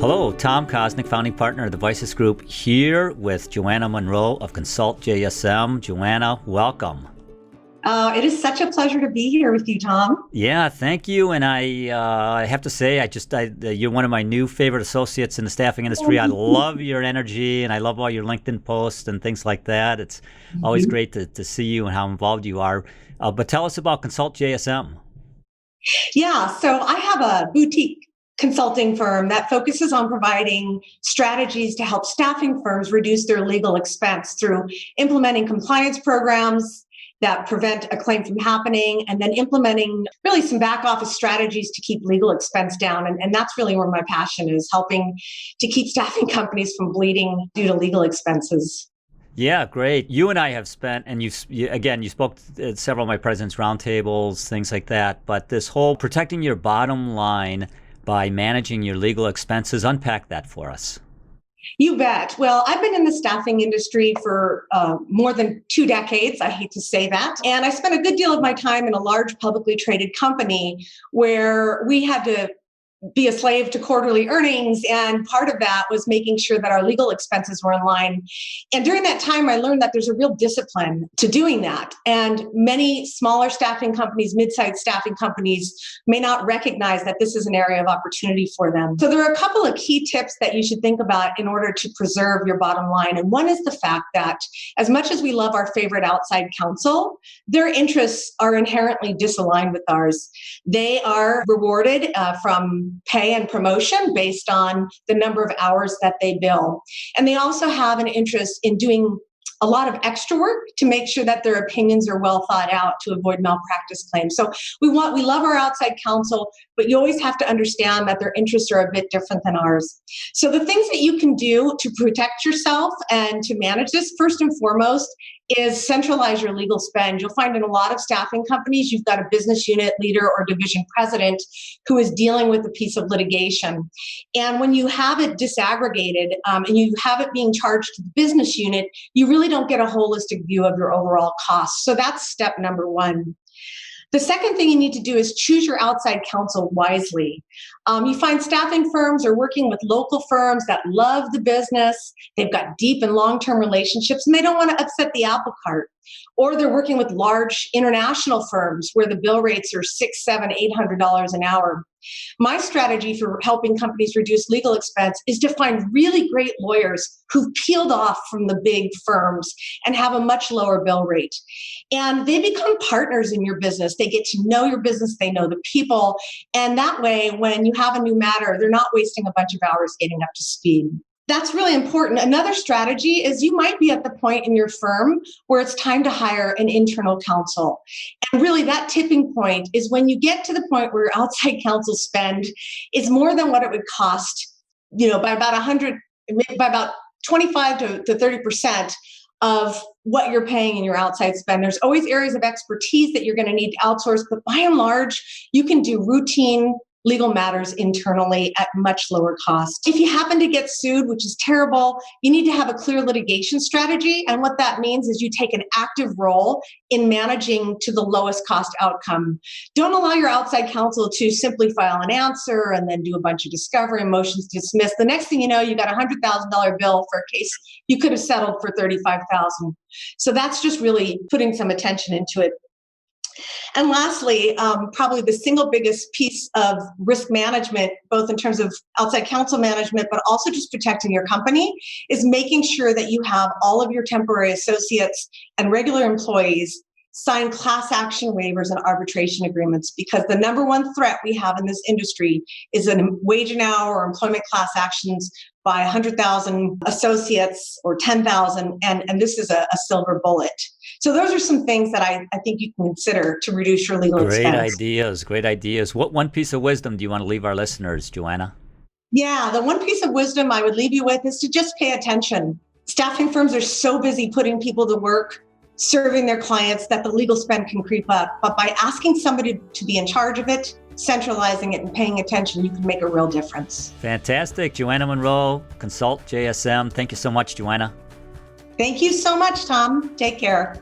Hello, Tom Kosnick, founding partner of the Voices Group, here with Joanna Monroe of Consult-JSM. Joanna, welcome. It is such a pleasure to be here with you, Tom. Yeah, thank you. And I have to say, you're one of my new favorite associates in the staffing industry. I love your energy, and I love all your LinkedIn posts and things like that. It's always great to see you and how involved you are. But tell us about Consult-JSM. Yeah, so I have a boutique consulting firm that focuses on providing strategies to help staffing firms reduce their legal expense through implementing compliance programs that prevent a claim from happening, and then implementing really some back office strategies to keep legal expense down. And that's really where my passion is, helping to keep staffing companies from bleeding due to legal expenses. Yeah, great. You and I have spent, and you spoke at several of my president's roundtables, things like that, but this whole protecting your bottom line by managing your legal expenses, unpack that for us. You bet. Well, I've been in the staffing industry for more than 2 decades. I hate to say that. And I spent a good deal of my time in a large publicly traded company where we had to be a slave to quarterly earnings. And part of that was making sure that our legal expenses were in line. And during that time, I learned that there's a real discipline to doing that. And many smaller staffing companies, mid-sized staffing companies may not recognize that this is an area of opportunity for them. So there are a couple of key tips that you should think about in order to preserve your bottom line. And one is the fact that as much as we love our favorite outside counsel, their interests are inherently disaligned with ours. They are rewarded from pay and promotion based on the number of hours that they bill. And they also have an interest in doing a lot of extra work to make sure that their opinions are well thought out to avoid malpractice claims. So we love our outside counsel, but you always have to understand that their interests are a bit different than ours. So the things that you can do to protect yourself and to manage this, first and foremost, is centralize your legal spend. You'll find in a lot of staffing companies, you've got a business unit leader or division president who is dealing with a piece of litigation. And when you have it disaggregated and you have it being charged to the business unit, you really don't get a holistic view of your overall costs. So that's step number one. The second thing you need to do is choose your outside counsel wisely. You find staffing firms are working with local firms that love the business. They've got deep and long-term relationships, and they don't want to upset the apple cart. Or they're working with large international firms where the bill rates are $600, $700, $800 an hour. My strategy for helping companies reduce legal expense is to find really great lawyers who've peeled off from the big firms and have a much lower bill rate. And they become partners in your business. They get to know your business. They know the people. And that way, when you have a new matter, they're not wasting a bunch of hours getting up to speed. That's really important. Another strategy is you might be at the point in your firm where it's time to hire an internal counsel. And really that tipping point is when you get to the point where your outside counsel spend is more than what it would cost, by about 25 to 30% of what you're paying in your outside spend. There's always areas of expertise that you're going to need to outsource, but by and large, you can do routine legal matters internally at much lower cost. If you happen to get sued, which is terrible, you need to have a clear litigation strategy. And what that means is you take an active role in managing to the lowest cost outcome. Don't allow your outside counsel to simply file an answer and then do a bunch of discovery and motions dismissed. The next thing you know, you got a $100,000 bill for a case you could have settled for $35,000. So that's just really putting some attention into it. And lastly, probably the single biggest piece of risk management, both in terms of outside counsel management, but also just protecting your company, is making sure that you have all of your temporary associates and regular employees sign class action waivers and arbitration agreements, because the number one threat we have in this industry is a wage and hour or employment class actions by 100,000 associates or 10,000, and this is a silver bullet. So those are some things that I think you can consider to reduce your legal expense. Great ideas. What one piece of wisdom do you want to leave our listeners, Joanna? Yeah, the one piece of wisdom I would leave you with is to just pay attention. Staffing firms are so busy putting people to work, serving their clients, that the legal spend can creep up. But by asking somebody to be in charge of it, centralizing it, and paying attention, you can make a real difference. Fantastic. Joanna Monroe, Consult-JSM. Thank you so much, Joanna. Thank you so much, Tom. Take care.